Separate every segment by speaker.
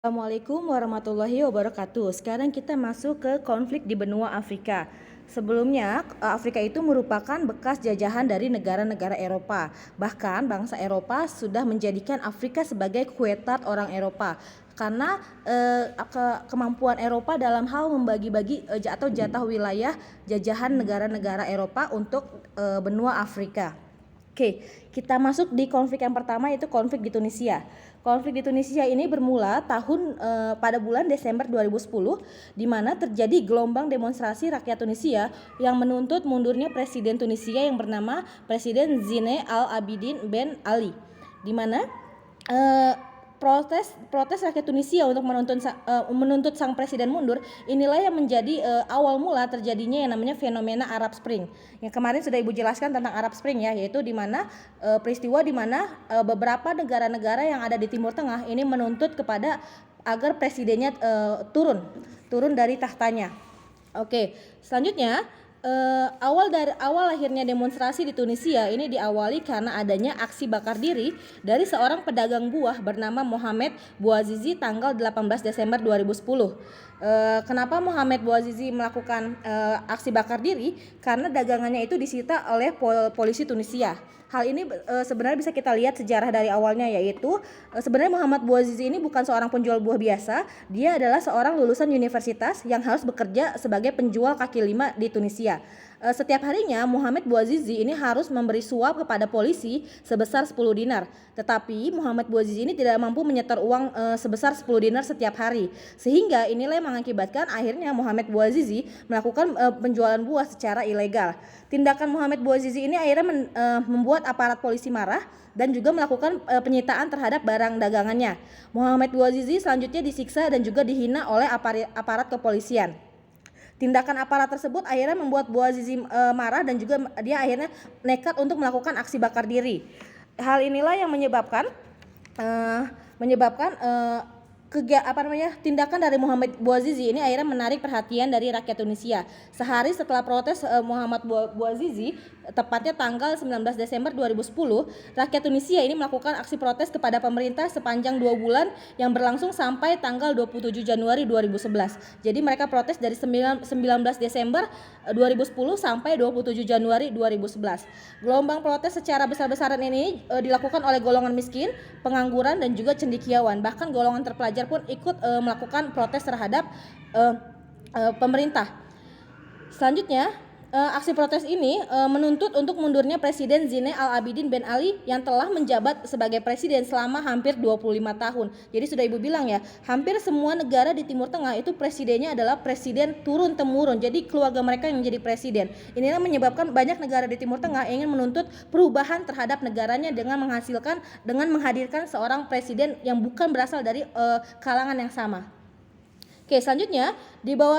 Speaker 1: Assalamualaikum warahmatullahi wabarakatuh. Sekarang kita masuk ke konflik di benua Afrika. Sebelumnya, Afrika itu merupakan bekas jajahan dari negara-negara Eropa. Bahkan bangsa Eropa sudah menjadikan Afrika sebagai kuetat orang Eropa. Karena kemampuan Eropa dalam hal membagi-bagi atau jatah wilayah jajahan negara-negara Eropa untuk benua Afrika. Oke, kita masuk di konflik yang pertama, yaitu konflik di Tunisia. Konflik di Tunisia ini bermula pada bulan Desember 2010, di mana terjadi gelombang demonstrasi rakyat Tunisia yang menuntut mundurnya Presiden Tunisia yang bernama Presiden Zine Al-Abidine Ben Ali, di mana protes rakyat Tunisia untuk menuntut sang presiden mundur. Inilah yang menjadi awal mula terjadinya yang namanya fenomena Arab Spring. Yang kemarin sudah Ibu jelaskan tentang Arab Spring ya, yaitu di mana peristiwa di mana beberapa negara-negara yang ada di Timur Tengah ini menuntut kepada agar presidennya turun dari tahtanya. Oke, selanjutnya awal akhirnya demonstrasi di Tunisia ini diawali karena adanya aksi bakar diri dari seorang pedagang buah bernama Mohamed Bouazizi tanggal 18 Desember 2010. Kenapa Mohamed Bouazizi melakukan aksi bakar diri? Karena dagangannya itu disita oleh polisi Tunisia. Hal ini sebenarnya bisa kita lihat sejarah dari awalnya, yaitu sebenarnya Mohamed Bouazizi ini bukan seorang penjual buah biasa. Dia adalah seorang lulusan universitas yang harus bekerja sebagai penjual kaki lima di Tunisia. Setiap harinya Mohamed Bouazizi ini harus memberi suap kepada polisi sebesar 10 dinar. Tetapi Mohamed Bouazizi ini tidak mampu menyetor uang sebesar 10 dinar setiap hari. Sehingga inilah yang mengakibatkan akhirnya Mohamed Bouazizi melakukan penjualan buah secara ilegal. Tindakan Mohamed Bouazizi ini akhirnya membuat aparat polisi marah dan juga melakukan penyitaan terhadap barang dagangannya. Mohamed Bouazizi selanjutnya disiksa dan juga dihina oleh aparat kepolisian. Tindakan aparat tersebut akhirnya membuat Bouazizi marah dan juga dia akhirnya nekat untuk melakukan aksi bakar diri. Hal inilah yang menyebabkan tindakan dari Mohamed Bouazizi ini akhirnya menarik perhatian dari rakyat Tunisia. Sehari setelah protes Mohamed Bouazizi, tepatnya tanggal 19 Desember 2010, rakyat Tunisia ini melakukan aksi protes kepada pemerintah sepanjang 2 bulan yang berlangsung sampai tanggal 27 Januari 2011. Jadi mereka protes dari 19 Desember 2010 sampai 27 Januari 2011. Gelombang protes secara besar-besaran ini dilakukan oleh golongan miskin, pengangguran dan juga cendekiawan. Bahkan golongan terpelajar pun ikut melakukan protes terhadap pemerintah. Selanjutnya, aksi protes ini menuntut untuk mundurnya Presiden Zine Al-Abidine Ben Ali yang telah menjabat sebagai presiden selama hampir 25 tahun. Jadi sudah Ibu bilang ya, hampir semua negara di Timur Tengah itu presidennya adalah presiden turun-temurun. Jadi keluarga mereka yang menjadi presiden. Inilah menyebabkan banyak negara di Timur Tengah ingin menuntut perubahan terhadap negaranya dengan menghadirkan seorang presiden yang bukan berasal dari kalangan yang sama. Oke, selanjutnya di bawah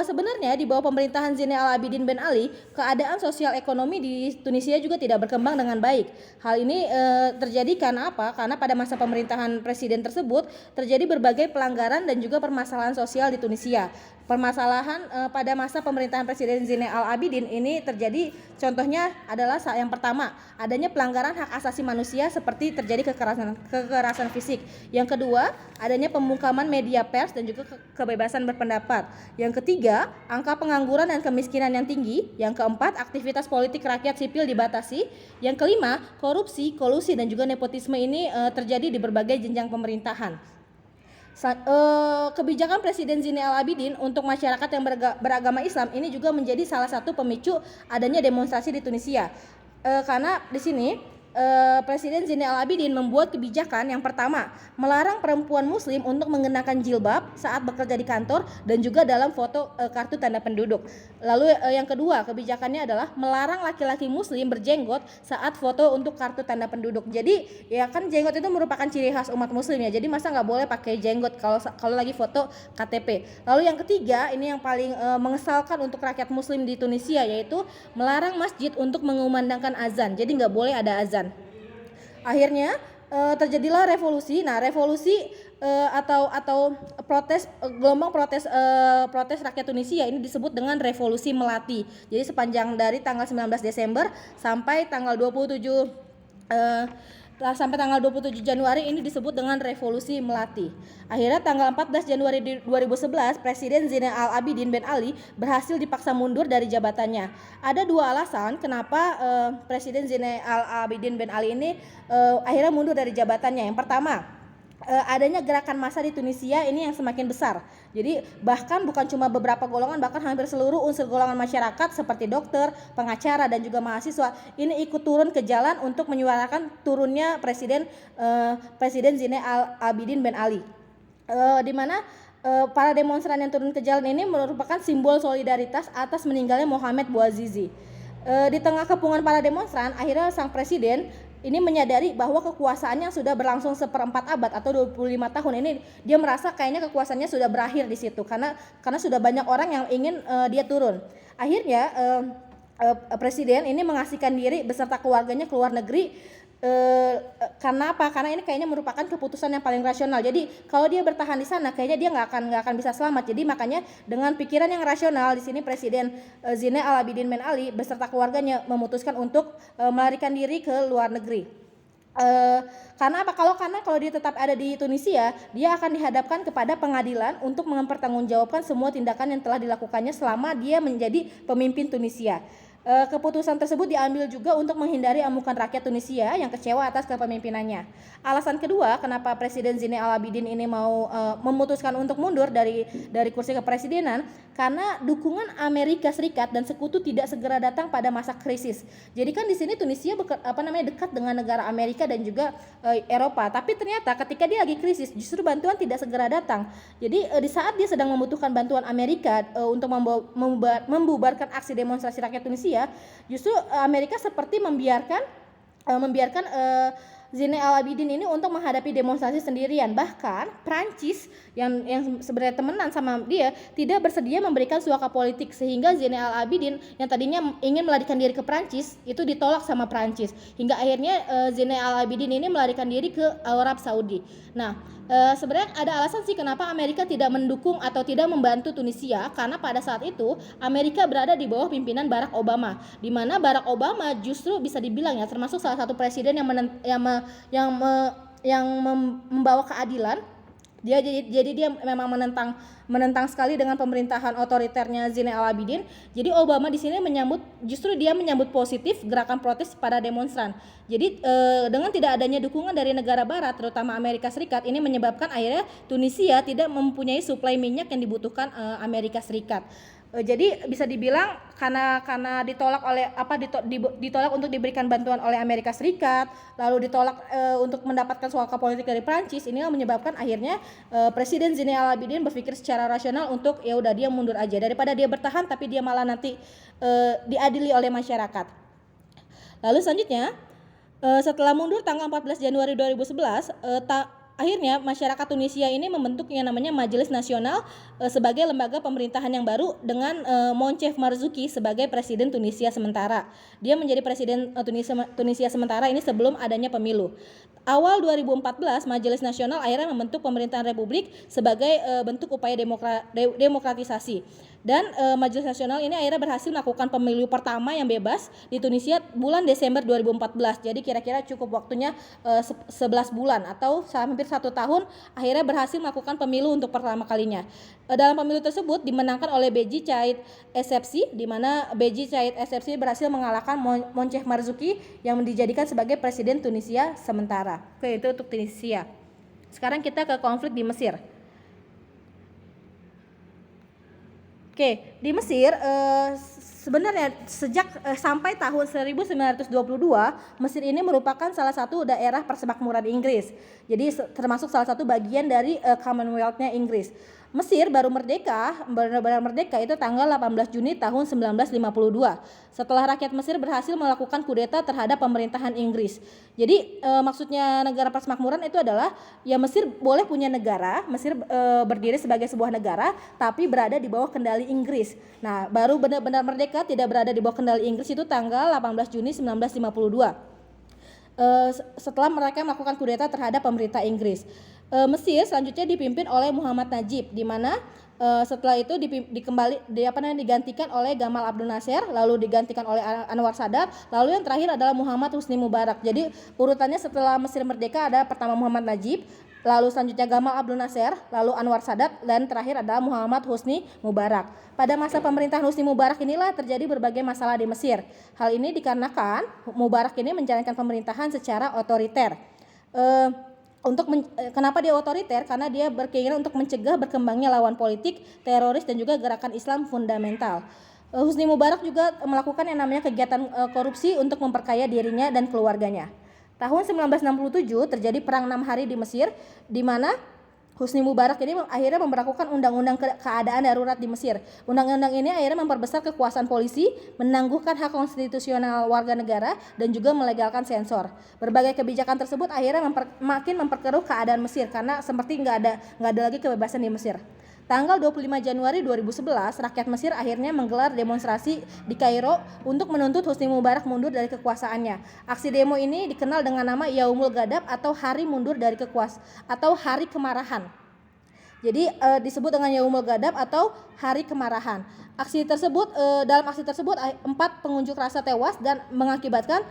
Speaker 1: pemerintahan Zine Al-Abidine Ben Ali, keadaan sosial ekonomi di Tunisia juga tidak berkembang dengan baik. Hal ini terjadi karena apa? Karena pada masa pemerintahan presiden tersebut terjadi berbagai pelanggaran dan juga permasalahan sosial di Tunisia. Permasalahan pada masa pemerintahan Presiden Zine Al-Abidine ini terjadi, contohnya adalah yang pertama, adanya pelanggaran hak asasi manusia seperti terjadi kekerasan fisik. Yang kedua, adanya pembungkaman media pers dan juga kebebasan berpendapat. Yang ketiga, angka pengangguran dan kemiskinan yang tinggi. Yang keempat, aktivitas politik rakyat sipil dibatasi. Yang kelima, korupsi, kolusi dan juga nepotisme ini terjadi di berbagai jenjang pemerintahan. Kebijakan Presiden Zine Al-Abidine untuk masyarakat yang beragama Islam ini juga menjadi salah satu pemicu adanya demonstrasi di Tunisia. Karena di sini Presiden Zine Al-Abidine membuat kebijakan yang pertama, melarang perempuan muslim untuk mengenakan jilbab saat bekerja di kantor dan juga dalam foto kartu tanda penduduk. Lalu yang kedua, kebijakannya adalah melarang laki-laki muslim berjenggot saat foto untuk kartu tanda penduduk. Jadi ya kan jenggot itu merupakan ciri khas umat muslim ya. Jadi masa nggak boleh pakai jenggot kalau lagi foto KTP. Lalu yang ketiga, ini yang paling mengesalkan untuk rakyat muslim di Tunisia, yaitu melarang masjid untuk mengumandangkan azan. Jadi nggak boleh ada azan. Akhirnya terjadilah revolusi. Nah, revolusi atau gelombang protes rakyat Tunisia ini disebut dengan revolusi Melati. Jadi sepanjang dari tanggal 19 Desember sampai tanggal 27 sampai tanggal 27 Januari ini disebut dengan Revolusi Melati. Akhirnya tanggal 14 Januari 2011 Presiden Zainal Abidin Ben Ali berhasil dipaksa mundur dari jabatannya. Ada dua alasan kenapa Presiden Zainal Abidin Ben Ali ini akhirnya mundur dari jabatannya. Yang pertama, adanya gerakan massa di Tunisia ini yang semakin besar. Jadi bahkan bukan cuma beberapa golongan, bahkan hampir seluruh unsur golongan masyarakat seperti dokter, pengacara dan juga mahasiswa ini ikut turun ke jalan untuk menyuarakan turunnya Presiden Zainal Abidin Ben Ali. Di mana para demonstran yang turun ke jalan ini merupakan simbol solidaritas atas meninggalnya Mohamed Bouazizi. Di tengah kepungan para demonstran, akhirnya sang presiden ini menyadari bahwa kekuasaannya sudah berlangsung seperempat abad atau 25 tahun ini, dia merasa kayaknya kekuasaannya sudah berakhir di situ karena sudah banyak orang yang ingin dia turun. Akhirnya presiden ini mengasihkan diri beserta keluarganya ke luar negeri. Karena apa? Karena ini kayaknya merupakan keputusan yang paling rasional. Jadi kalau dia bertahan di sana, kayaknya dia nggak akan bisa selamat. Jadi makanya dengan pikiran yang rasional di sini Presiden Zainal Abidin Ben Ali beserta keluarganya memutuskan untuk melarikan diri ke luar negeri. Karena apa? Karena kalau dia tetap ada di Tunisia, dia akan dihadapkan kepada pengadilan untuk mempertanggungjawabkan semua tindakan yang telah dilakukannya selama dia menjadi pemimpin Tunisia. Keputusan tersebut diambil juga untuk menghindari amukan rakyat Tunisia yang kecewa atas kepemimpinannya. Alasan kedua kenapa Presiden Zainal Abidin ini mau memutuskan untuk mundur dari kursi kepresidenan, karena dukungan Amerika Serikat dan sekutu tidak segera datang pada masa krisis. Jadi kan di sini Tunisia dekat dengan negara Amerika dan juga Eropa, tapi ternyata ketika dia lagi krisis justru bantuan tidak segera datang. Jadi di saat dia sedang membutuhkan bantuan Amerika untuk membubarkan aksi demonstrasi rakyat Tunisia, justru Amerika seperti membiarkan Zainal Abidin ini untuk menghadapi demonstrasi sendirian. Bahkan Prancis yang sebenarnya temenan sama dia tidak bersedia memberikan suaka politik, sehingga Zainal Abidin yang tadinya ingin melarikan diri ke Prancis itu ditolak sama Prancis, hingga akhirnya Zainal Abidin ini melarikan diri ke Arab Saudi. Nah, sebenarnya ada alasan sih kenapa Amerika tidak mendukung atau tidak membantu Tunisia, karena pada saat itu Amerika berada di bawah pimpinan Barack Obama, di mana Barack Obama justru bisa dibilang ya termasuk salah satu presiden yang membawa keadilan. Jadi dia memang menentang sekali dengan pemerintahan otoriternya Zainal Abidin. Jadi Obama di sini menyambut positif gerakan protes pada demonstran. Jadi dengan tidak adanya dukungan dari negara barat terutama Amerika Serikat, ini menyebabkan akhirnya Tunisia tidak mempunyai suplai minyak yang dibutuhkan Amerika Serikat. Jadi bisa dibilang karena ditolak untuk diberikan bantuan oleh Amerika Serikat, lalu ditolak untuk mendapatkan suaka politik dari Prancis, inilah menyebabkan akhirnya Presiden Zainal Abidin berpikir secara rasional untuk ya udah dia mundur aja daripada dia bertahan tapi dia malah nanti diadili oleh masyarakat. Lalu selanjutnya setelah mundur tanggal 14 Januari 2011, akhirnya masyarakat Tunisia ini membentuk yang namanya Majelis Nasional sebagai lembaga pemerintahan yang baru dengan Moncef Marzouki sebagai presiden Tunisia sementara. Dia menjadi presiden Tunisia sementara ini sebelum adanya pemilu. Awal 2014 Majelis Nasional akhirnya membentuk pemerintahan republik sebagai bentuk upaya demokratisasi. Dan Majelis Nasional ini akhirnya berhasil melakukan pemilu pertama yang bebas di Tunisia bulan Desember 2014. Jadi kira-kira cukup waktunya 11 bulan atau hampir 1 tahun, akhirnya berhasil melakukan pemilu untuk pertama kalinya. Dalam pemilu tersebut dimenangkan oleh Beji Caid Essebsi, di mana Beji Caid Essebsi berhasil mengalahkan Moncef Marzouki yang dijadikan sebagai presiden Tunisia sementara. Oke, itu untuk Tunisia. Sekarang kita ke konflik di Mesir. Oke, di Mesir sebenarnya sejak sampai tahun 1922 Mesir ini merupakan salah satu daerah persemakmuran Inggris. Jadi termasuk salah satu bagian dari Commonwealth-nya Inggris. Mesir baru benar-benar merdeka itu tanggal 18 Juni tahun 1952. Setelah rakyat Mesir berhasil melakukan kudeta terhadap pemerintahan Inggris. Jadi maksudnya negara persemakmuran itu adalah ya Mesir boleh punya negara, Mesir berdiri sebagai sebuah negara tapi berada di bawah kendali Inggris. Nah, baru benar-benar merdeka tidak berada di bawah kendali Inggris itu tanggal 18 Juni 1952. Setelah mereka melakukan kudeta terhadap pemerintah Inggris. Mesir selanjutnya dipimpin oleh Muhammad Najib, di mana setelah itu digantikan oleh Gamal Abdel Nasser, lalu digantikan oleh Anwar Sadat, lalu yang terakhir adalah Muhammad Husni Mubarak. Jadi urutannya setelah Mesir merdeka ada pertama Muhammad Najib, lalu selanjutnya Gamal Abdel Nasser, lalu Anwar Sadat, dan terakhir adalah Muhammad Husni Mubarak. Pada masa pemerintahan Husni Mubarak inilah terjadi berbagai masalah di Mesir. Hal ini dikarenakan Mubarak ini menjalankan pemerintahan secara otoriter. Kenapa dia otoriter? Karena dia berkeinginan untuk mencegah berkembangnya lawan politik, teroris, dan juga gerakan Islam fundamental. Husni Mubarak juga melakukan yang namanya kegiatan korupsi untuk memperkaya dirinya dan keluarganya. Tahun 1967 terjadi perang 6 hari di Mesir, di mana Husni Mubarak ini akhirnya memberlakukan undang-undang keadaan darurat di Mesir. Undang-undang ini akhirnya memperbesar kekuasaan polisi, menangguhkan hak konstitusional warga negara, dan juga melegalkan sensor. Berbagai kebijakan tersebut akhirnya makin memperkeruh keadaan Mesir karena seperti nggak ada lagi kebebasan di Mesir. Tanggal 25 Januari 2011, rakyat Mesir akhirnya menggelar demonstrasi di Kairo untuk menuntut Husni Mubarak mundur dari kekuasaannya. Aksi demo ini dikenal dengan nama Yaumul Ghadab atau Hari Mundur dari atau Hari Kemarahan. Jadi disebut dengan Yaumul Ghadab atau Hari Kemarahan. Dalam aksi tersebut 4 pengunjuk rasa tewas dan mengakibatkan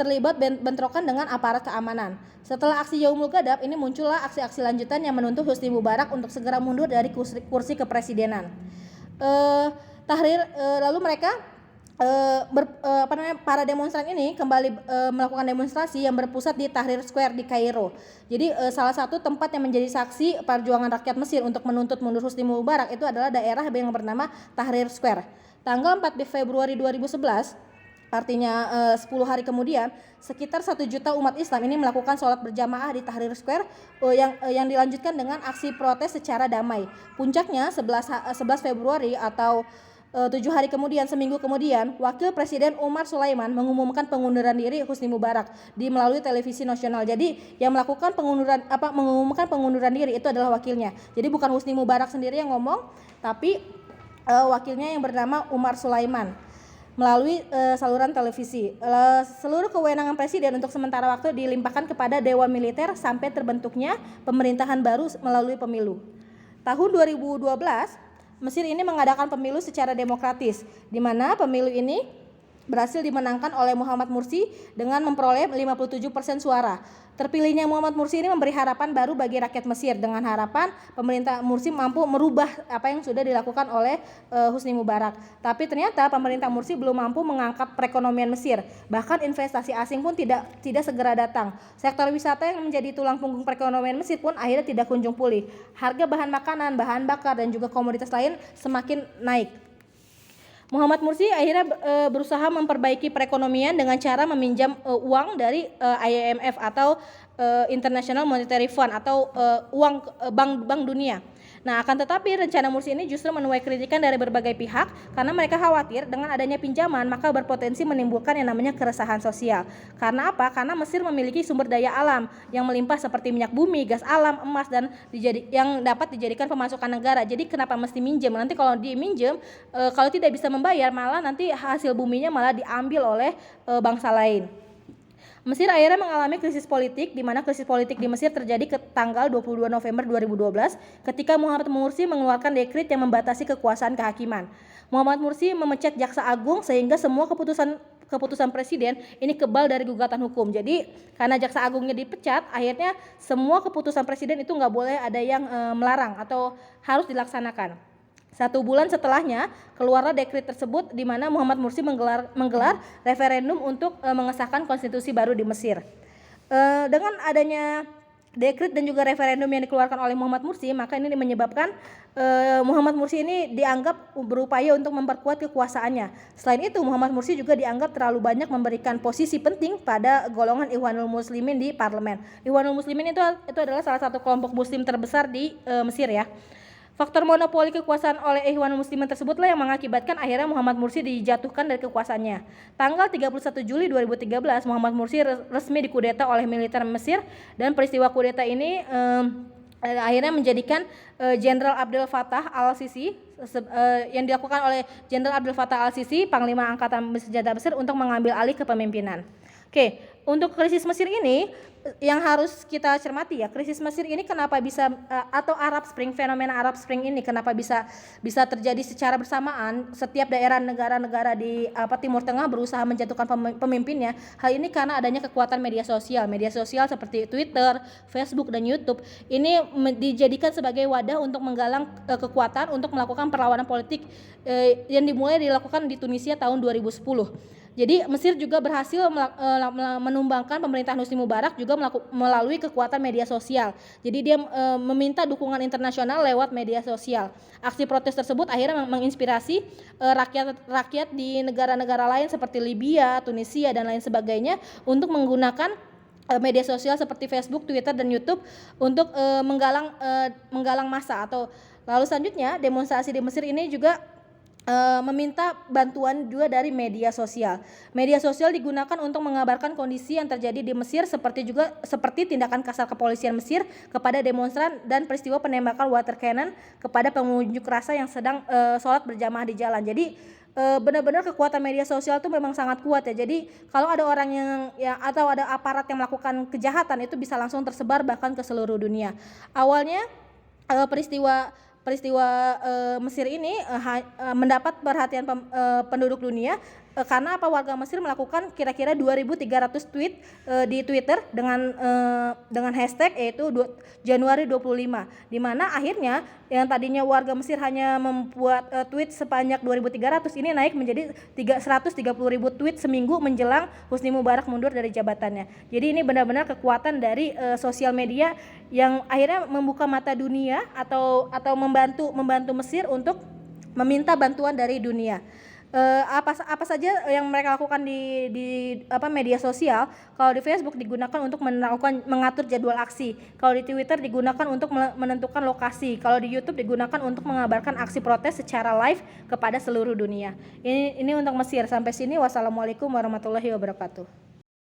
Speaker 1: terlibat bentrokan dengan aparat keamanan. Setelah aksi Yaumul Ghadab ini muncullah aksi-aksi lanjutan yang menuntut Husni Mubarak untuk segera mundur dari kursi kepresidenan. Lalu mereka para demonstran ini kembali melakukan demonstrasi yang berpusat di Tahrir Square di Kairo. Jadi salah satu tempat yang menjadi saksi perjuangan rakyat Mesir untuk menuntut mundur Husni Mubarak itu adalah daerah yang bernama Tahrir Square. Tanggal 4 Februari 2011, artinya 10 hari kemudian, sekitar 1 juta umat Islam ini melakukan sholat berjamaah di Tahrir Square yang dilanjutkan dengan aksi protes secara damai. Puncaknya 11 Februari atau 7 hari kemudian, seminggu kemudian, Wakil Presiden Umar Sulaiman mengumumkan pengunduran diri Husni Mubarak melalui televisi nasional. Jadi yang melakukan mengumumkan pengunduran diri itu adalah wakilnya. Jadi bukan Husni Mubarak sendiri yang ngomong, tapi wakilnya yang bernama Umar Sulaiman melalui saluran televisi. Seluruh kewenangan presiden untuk sementara waktu dilimpahkan kepada Dewan Militer sampai terbentuknya pemerintahan baru melalui pemilu. Tahun 2012 Mesir ini mengadakan pemilu secara demokratis, di mana pemilu ini berhasil dimenangkan oleh Muhammad Mursi dengan memperoleh 57% suara. Terpilihnya Muhammad Mursi ini memberi harapan baru bagi rakyat Mesir dengan harapan pemerintah Mursi mampu merubah apa yang sudah dilakukan oleh Husni Mubarak. Tapi ternyata pemerintah Mursi belum mampu mengangkat perekonomian Mesir. Bahkan investasi asing pun tidak segera datang. Sektor wisata yang menjadi tulang punggung perekonomian Mesir pun akhirnya tidak kunjung pulih. Harga bahan makanan, bahan bakar, dan juga komoditas lain semakin naik. Muhammad Mursi akhirnya berusaha memperbaiki perekonomian dengan cara meminjam uang dari IMF atau International Monetary Fund atau uang Bank Dunia. Nah, akan tetapi rencana Mursi ini justru menuai kritikan dari berbagai pihak karena mereka khawatir dengan adanya pinjaman maka berpotensi menimbulkan yang namanya keresahan sosial. Karena apa? Karena Mesir memiliki sumber daya alam yang melimpah seperti minyak bumi, gas alam, emas, dan yang dapat dijadikan pemasukan negara. Jadi kenapa mesti minjem? Nanti kalau diminjem, kalau tidak bisa membayar malah nanti hasil buminya malah diambil oleh bangsa lain. Mesir akhirnya mengalami krisis politik, di mana krisis politik di Mesir terjadi ke tanggal 22 November 2012 ketika Muhammad Mursi mengeluarkan dekret yang membatasi kekuasaan kehakiman. Muhammad Mursi memecat jaksa agung sehingga semua keputusan presiden ini kebal dari gugatan hukum. Jadi karena jaksa agungnya dipecat, akhirnya semua keputusan presiden itu nggak boleh ada yang melarang atau harus dilaksanakan. 1 bulan setelahnya keluarlah dekret tersebut di mana Muhammad Mursi menggelar referendum untuk mengesahkan konstitusi baru di Mesir. Dengan adanya dekret dan juga referendum yang dikeluarkan oleh Muhammad Mursi, maka ini menyebabkan Muhammad Mursi ini dianggap berupaya untuk memperkuat kekuasaannya. Selain itu, Muhammad Mursi juga dianggap terlalu banyak memberikan posisi penting pada golongan Ikhwanul Muslimin di parlemen. Ikhwanul Muslimin itu adalah salah satu kelompok muslim terbesar di Mesir ya. Faktor monopoli kekuasaan oleh Ikhwanul Muslimin tersebutlah yang mengakibatkan akhirnya Muhammad Mursi dijatuhkan dari kekuasaannya. Tanggal 31 Juli 2013, Muhammad Mursi resmi dikudeta oleh militer Mesir dan peristiwa kudeta ini akhirnya menjadikan Jenderal Abdel Fattah al-Sisi yang dilakukan oleh Jenderal Abdel Fattah al-Sisi, Panglima Angkatan Bersenjata Mesir untuk mengambil alih kepemimpinan. Oke, untuk krisis Mesir ini yang harus kita cermati ya, krisis Mesir ini kenapa bisa atau Arab Spring, fenomena Arab Spring ini kenapa bisa terjadi secara bersamaan, setiap daerah negara-negara di Timur Tengah berusaha menjatuhkan pemimpinnya. Hal ini karena adanya kekuatan media sosial seperti Twitter, Facebook dan YouTube. Ini dijadikan sebagai wadah untuk menggalang kekuatan untuk melakukan perlawanan politik yang dilakukan di Tunisia tahun 2010. Jadi Mesir juga berhasil menumbangkan pemerintahan Husni Mubarak juga melalui kekuatan media sosial. Jadi dia meminta dukungan internasional lewat media sosial. Aksi protes tersebut akhirnya menginspirasi rakyat di negara-negara lain seperti Libya, Tunisia dan lain sebagainya untuk menggunakan media sosial seperti Facebook, Twitter dan YouTube untuk menggalang massa. Atau lalu selanjutnya demonstrasi di Mesir ini juga meminta bantuan juga dari media sosial. Media sosial digunakan untuk mengabarkan kondisi yang terjadi di Mesir seperti tindakan kasar kepolisian Mesir kepada demonstran dan peristiwa penembakan water cannon kepada pengunjuk rasa yang sedang sholat berjamaah di jalan. Jadi benar-benar kekuatan media sosial itu memang sangat kuat ya. Jadi kalau ada orang yang atau ada aparat yang melakukan kejahatan itu bisa langsung tersebar bahkan ke seluruh dunia. Awalnya peristiwa Mesir ini mendapat perhatian penduduk dunia karena warga Mesir melakukan kira-kira 2.300 tweet di Twitter dengan hashtag yaitu Januari 25, di mana akhirnya yang tadinya warga Mesir hanya membuat tweet sebanyak 2.300 ini naik menjadi 130.000 tweet seminggu menjelang Husni Mubarak mundur dari jabatannya. Jadi ini benar-benar kekuatan dari sosial media yang akhirnya membuka mata dunia atau membantu Mesir untuk meminta bantuan dari dunia. Apa saja yang mereka lakukan di media sosial. Kalau di Facebook digunakan untuk mengatur jadwal aksi. Kalau di Twitter digunakan untuk menentukan lokasi. Kalau di YouTube digunakan untuk mengabarkan aksi protes secara live kepada seluruh dunia. Ini untuk Mesir. Sampai sini wassalamualaikum warahmatullahi wabarakatuh.